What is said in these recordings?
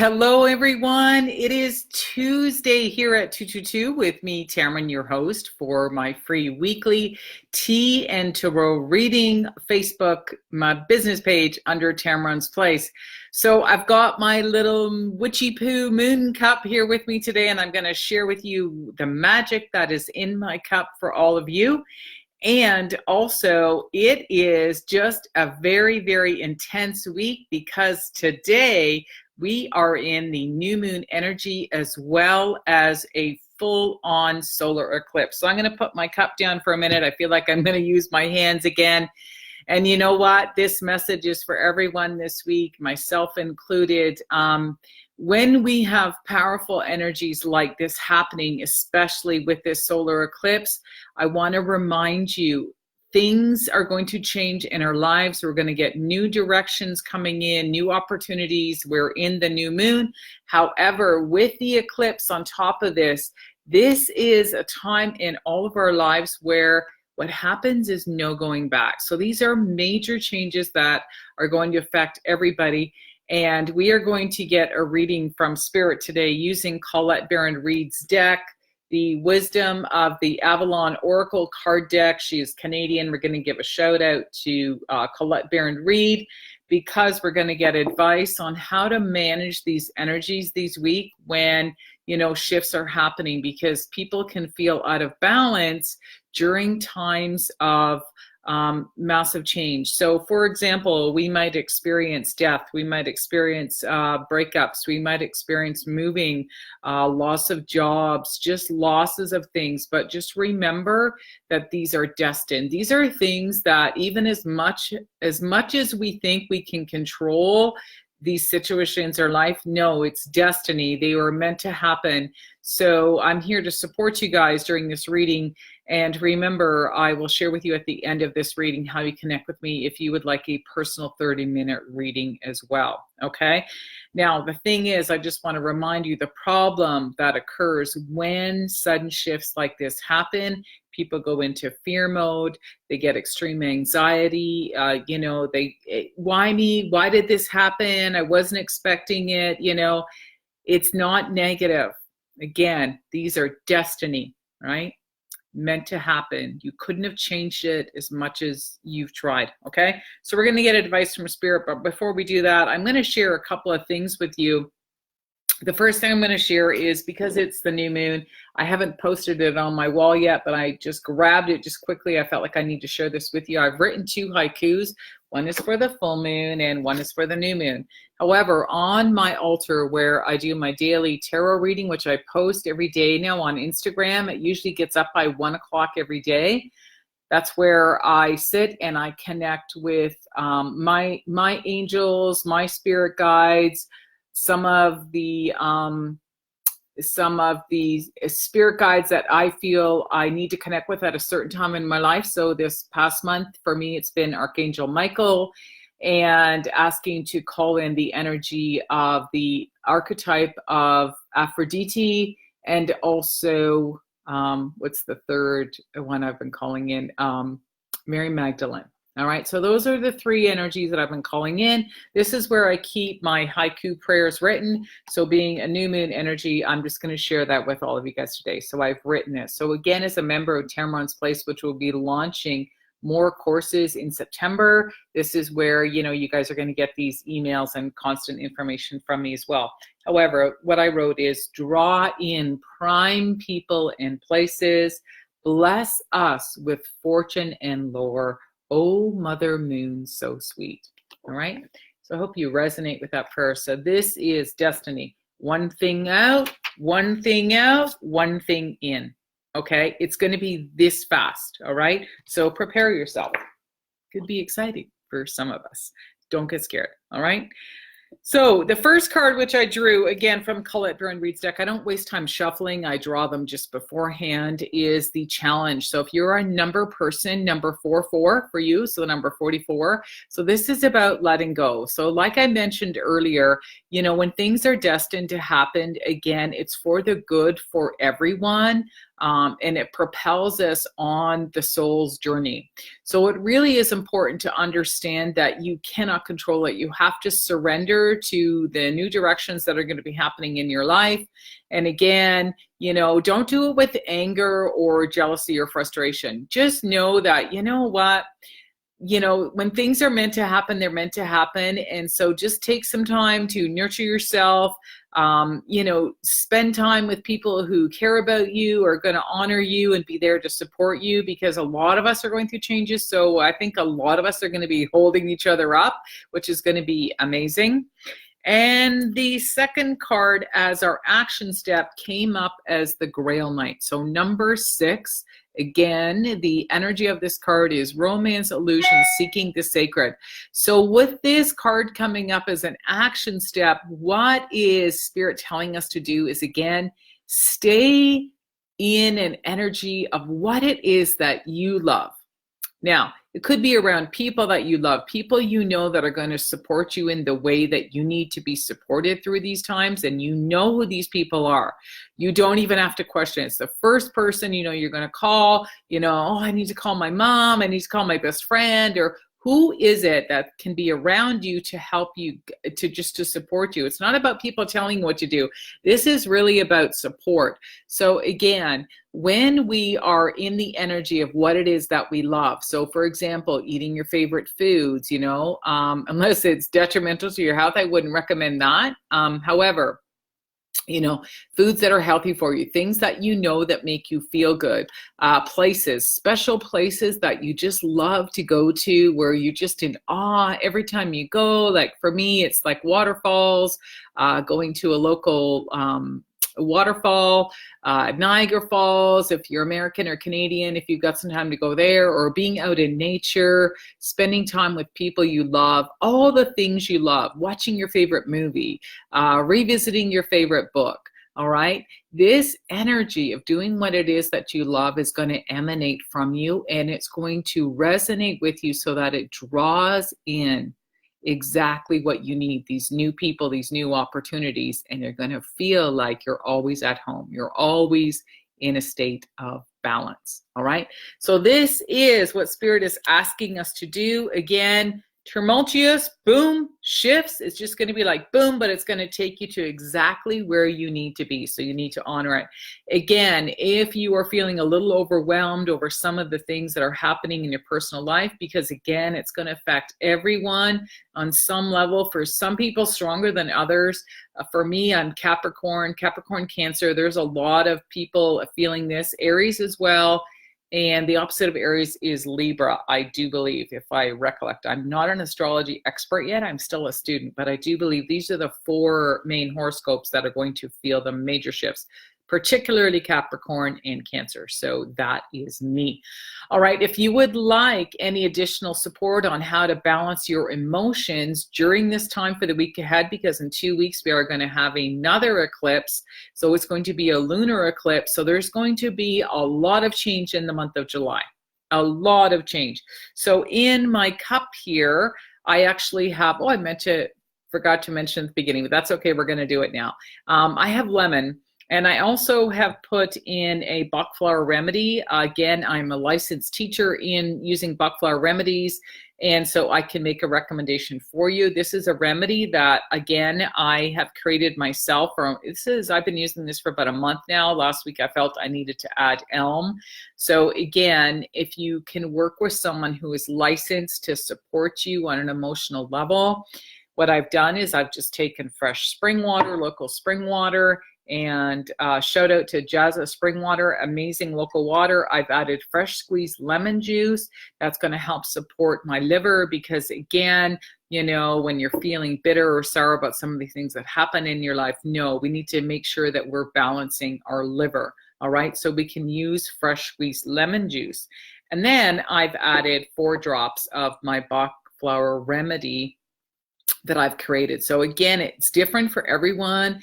Hello, everyone. It is Tuesday here at 222 with me, Tammeron, your host, for my free weekly tea and tarot reading Facebook, my business page under Tammeron's Place. So I've got my little witchy poo moon cup here with me today, and I'm going to share with you the magic that is in my cup for all of you. And also, it is just a very, very intense week because today we are in the new moon energy as well as a full-on solar eclipse. So I'm going to put my cup down for a minute. I feel like I'm going to use my hands again. And you know what? This message is for everyone this week, myself included. When we have powerful energies like this happening, especially with this solar eclipse, I want to remind you, things are going to change in our lives. We're going to get new directions coming in, new opportunities. We're in the new moon. However, with the eclipse on top of this, this is a time in all of our lives where what happens is no going back. So these are major changes that are going to affect everybody. And we are going to get a reading from Spirit today using Colette Baron-Reid's deck, the Wisdom of the Avalon Oracle card deck. She is Canadian. We're going to give a shout out to Colette Baron-Reid because we're going to get advice on how to manage these energies this week when, you know, shifts are happening, because people can feel out of balance during times of massive change. So for example, we might experience death, we might experience breakups, we might experience moving, loss of jobs, just losses of things. But just remember that these are destined. These are things that even as much as we think we can control these situations or life, no, it's destiny. They were meant to happen. So I'm here to support you guys during this reading. And remember, I will share with you at the end of this reading how you connect with me if you would like a personal 30-minute reading as well, okay? Now, the thing is, I just want to remind you the problem that occurs when sudden shifts like this happen. People go into fear mode, they get extreme anxiety, why me? Why did this happen? I wasn't expecting it, It's not negative. Again, these are destiny, right? Meant to happen. You couldn't have changed it as much as you've tried, okay? So we're going to get advice from Spirit, but before we do that, I'm going to share a couple of things with you. The first thing I'm going to share is, because it's the new moon, I haven't posted it on my wall yet, but I just grabbed it just quickly. I felt like I need to share this with you. I've written 2 haikus. One is for the full moon and one is for the new moon. However, on my altar where I do my daily tarot reading, which I post every day now on Instagram, it usually gets up by 1 o'clock every day. That's where I sit and I connect with my angels, my spirit guides, some of the spirit guides that I feel I need to connect with at a certain time in my life. So this past month for me, it's been Archangel Michael, and asking to call in the energy of the archetype of Aphrodite, and also what's the third one I've been calling in? Mary Magdalene. All right, so those are the 3 energies that I've been calling in. This is where I keep my haiku prayers written. So being a new moon energy, I'm just going to share that with all of you guys today. So I've written this. So again, as a member of Tammeron's Place, which will be launching more courses in September, this is where, you guys are going to get these emails and constant information from me as well. However, what I wrote is, draw in prime people and places, bless us with fortune and lore. Oh, Mother Moon, so sweet. All right. So I hope you resonate with that prayer. So this is destiny. One thing out, one thing out, one thing in. Okay. It's going to be this fast. All right. So prepare yourself. Could be exciting for some of us. Don't get scared. All right. So the first card, which I drew, again, from Colette Baron-Reid's deck, I don't waste time shuffling, I draw them just beforehand, is the challenge. So if you're a number person, number 44 for you, so number 44. So this is about letting go. So like I mentioned earlier, when things are destined to happen, again, it's for the good for everyone. and it propels us on the soul's journey. So it really is important to understand that you cannot control it. You have to surrender to the new directions that are going to be happening in your life. And again, don't do it with anger or jealousy or frustration. Just know that, you know what? When things are meant to happen, they're meant to happen. And so just take some time to nurture yourself, spend time with people who care about you, are going to honor you and be there to support you, because a lot of us are going through changes. So I think a lot of us are going to be holding each other up, which is going to be amazing. And the second card as our action step came up as the Grail Knight. So number 6. Again, the energy of this card is romance, illusion, seeking the sacred. So with this card coming up as an action step, what is Spirit telling us to do is, again, stay in an energy of what it is that you love. Now, it could be around people that you love, people that are going to support you in the way that you need to be supported through these times, and who these people are. You don't even have to question it. It's the first person you're going to call, oh, I need to call my mom, I need to call my best friend, or who is it that can be around you to help you, to support you? It's not about people telling you what to do. This is really about support. So again, when we are in the energy of what it is that we love, so for example, eating your favorite foods, unless it's detrimental to your health, I wouldn't recommend that. However, foods that are healthy for you, things that that make you feel good, places, special places that you just love to go to, where you're just in awe every time you go. Like for me, it's like waterfalls, going to a local waterfall, Niagara Falls, if you're American or Canadian, if you've got some time to go there, or being out in nature, spending time with people you love, all the things you love, watching your favorite movie, revisiting your favorite book. All right. This energy of doing what it is that you love is going to emanate from you, and it's going to resonate with you so that it draws in exactly what you need, these new people, these new opportunities, and you're going to feel like you're always at home. You're always in a state of balance. All right. So this is what Spirit is asking us to do. Again, tumultuous, boom, shifts. It's just going to be like boom, but it's going to take you to exactly where you need to be. So you need to honor it. Again, if you are feeling a little overwhelmed over some of the things that are happening in your personal life, because again, it's going to affect everyone on some level. For some people, stronger than others. For me, I'm Capricorn, Cancer. There's a lot of people feeling this. Aries as well. And the opposite of Aries is Libra, I do believe, if I recollect. I'm not an astrology expert yet. I'm still a student, but I do believe these are the 4 main horoscopes that are going to feel the major shifts, particularly Capricorn and Cancer. So that is me. All right. If you would like any additional support on how to balance your emotions during this time for the week ahead, because in 2 weeks we are going to have another eclipse. So it's going to be a lunar eclipse. So there's going to be a lot of change in the month of July. A lot of change. So in my cup here, I actually have, forgot to mention at the beginning, but that's okay. We're going to do it now. I have lemon. And I also have put in a Bach flower remedy. Again, I'm a licensed teacher in using Bach flower remedies, and so I can make a recommendation for you. This is a remedy that, again, I have created myself. I've been using this for about a month now. Last week I felt I needed to add elm. So again, if you can work with someone who is licensed to support you on an emotional level, what I've done is I've just taken fresh spring water, local spring water, and shout out to Jazza Spring Water, amazing local water. I've added fresh squeezed lemon juice. That's going to help support my liver, because again, when you're feeling bitter or sour about some of the things that happen in your life, we need to make sure that we're balancing our liver. All right, so we can use fresh squeezed lemon juice. And then I've added 4 drops of my Bach flower remedy that I've created. So again, it's different for everyone.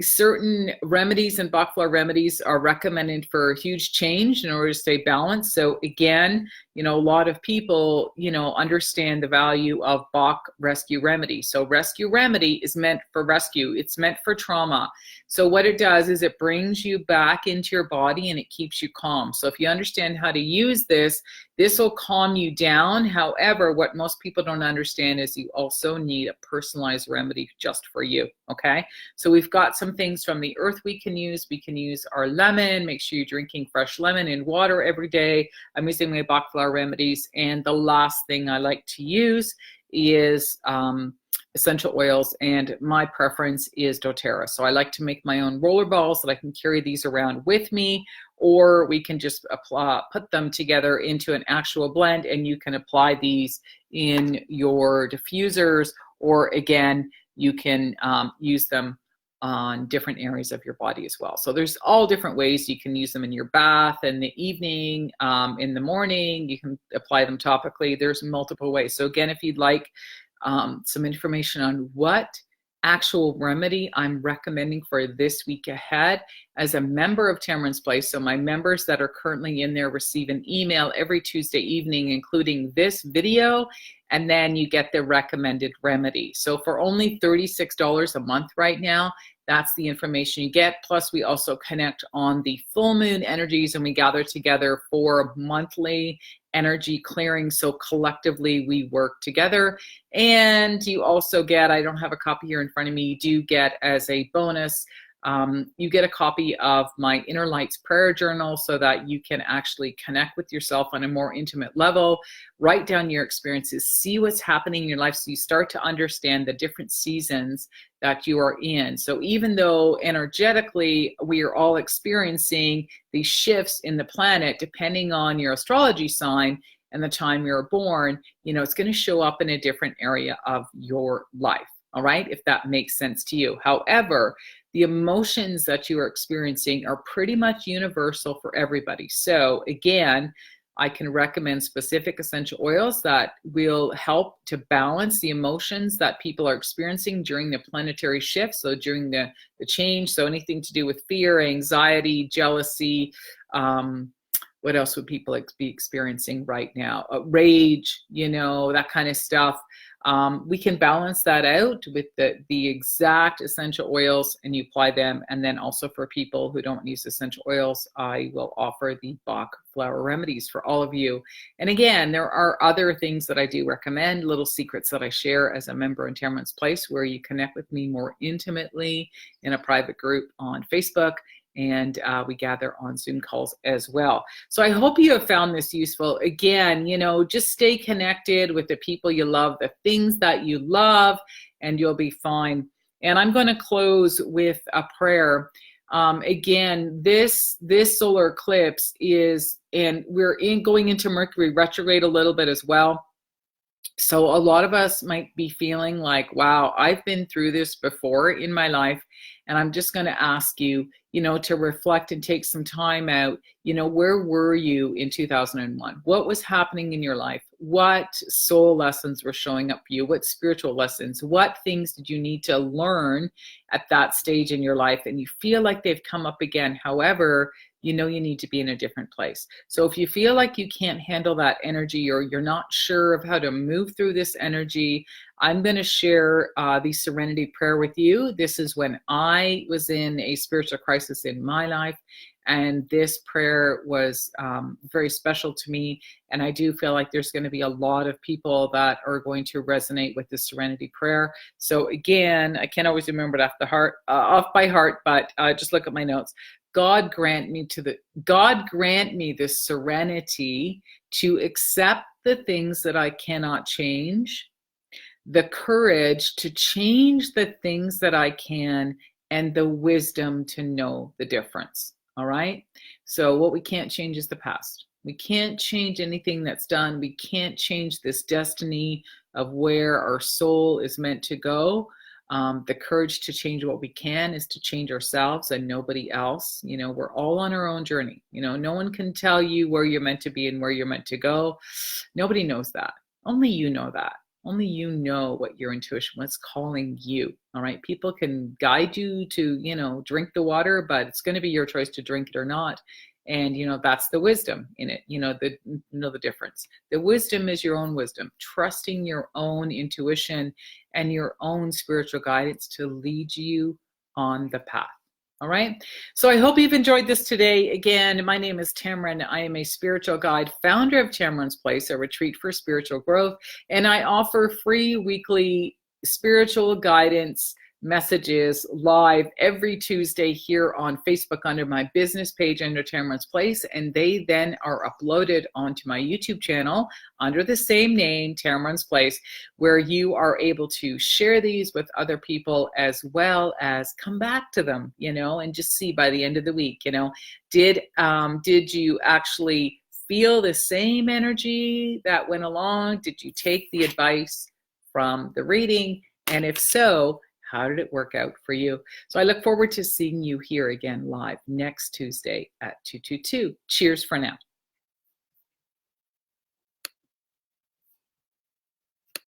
Certain remedies and Bach flower remedies are recommended for huge change in order to stay balanced. So again, a lot of people, understand the value of Bach rescue remedy. So rescue remedy is meant for rescue. It's meant for trauma. So what it does is it brings you back into your body and it keeps you calm. So if you understand how to use this, this will calm you down. However, what most people don't understand is you also need a personalized remedy just for you, okay? So we've got some things from the earth we can use. We can use our lemon. Make sure you're drinking fresh lemon and water every day. I'm using my Bach flower remedies. And the last thing I like to use is essential oils, and my preference is doTERRA. So I like to make my own roller balls that I can carry these around with me, or we can just put them together into an actual blend, and you can apply these in your diffusers, or again, you can use them on different areas of your body as well. So there's all different ways you can use them in your bath, in the evening, in the morning. You can apply them topically. There's multiple ways. So again, if you'd like some information on what actual remedy I'm recommending for this week ahead as a member of Tammeron's Place. So my members that are currently in there receive an email every Tuesday evening, including this video, and then you get the recommended remedy. So for only $36 a month right now, that's the information you get. Plus we also connect on the full moon energies, and we gather together for monthly energy clearing. So collectively we work together. And you also get, I don't have a copy here in front of me, you do get as a bonus, you get a copy of my Inner Lights prayer journal so that you can actually connect with yourself on a more intimate level, write down your experiences, see what's happening in your life so you start to understand the different seasons that you are in. So even though energetically we are all experiencing these shifts in the planet, depending on your astrology sign and the time you're born, it's going to show up in a different area of your life. All right, if that makes sense to you. However, the emotions that you are experiencing are pretty much universal for everybody. So again, I can recommend specific essential oils that will help to balance the emotions that people are experiencing during the planetary shift. So during the change, so anything to do with fear, anxiety, jealousy, what else would people be experiencing right now? Rage, that kind of stuff. We can balance that out with the exact essential oils, and you apply them. And then also for people who don't use essential oils, I will offer the Bach flower remedies for all of you. And again, there are other things that I do recommend, little secrets that I share as a member in Tammeron's Place, where you connect with me more intimately in a private group on Facebook. And we gather on Zoom calls as well. So I hope you have found this useful. Again, just stay connected with the people you love, the things that you love, and you'll be fine. And I'm going to close with a prayer. Again, this solar eclipse is, and we're going into Mercury retrograde a little bit as well. So a lot of us might be feeling like, wow, I've been through this before in my life. And I'm just going to ask you, to reflect and take some time out. Where were you in 2001? What was happening in your life? What soul lessons were showing up for you? What spiritual lessons? What things did you need to learn at that stage in your life? And you feel like they've come up again. However, you need to be in a different place. So if you feel like you can't handle that energy, or you're not sure of how to move through this energy, I'm going to share the Serenity Prayer with you. This is when I was in a spiritual crisis in my life, and this prayer was very special to me. And I do feel like there's going to be a lot of people that are going to resonate with the Serenity Prayer. So again, I can't always remember it off by heart, but just look at my notes. God grant me the serenity to accept the things that I cannot change, the courage to change the things that I can, and the wisdom to know the difference. All right. So what we can't change is the past. We can't change anything that's done. We can't change this destiny of where our soul is meant to go. The courage to change what we can is to change ourselves and nobody else. We're all on our own journey. No one can tell you where you're meant to be and where you're meant to go. Nobody knows that. Only you know that. Only you know what your intuition, what's calling you. All right. People can guide you to, drink the water, but it's going to be your choice to drink it or not. And that's the wisdom in it. The difference. The wisdom is your own wisdom, trusting your own intuition and your own spiritual guidance to lead you on the path. All right. So I hope you've enjoyed this today. Again, my name is Tammeron. I am a spiritual guide, founder of Tammeron's Place, a retreat for spiritual growth. And I offer free weekly spiritual guidance messages live every Tuesday here on Facebook under my business page under Tammeron's Place, and they then are uploaded onto my YouTube channel under the same name, Tammeron's Place, where you are able to share these with other people as well as come back to them, and just see by the end of the week, did you actually feel the same energy that went along? Did you take the advice from the reading? And if so, how did it work out for you? So I look forward to seeing you here again live next Tuesday at 222. Cheers for now.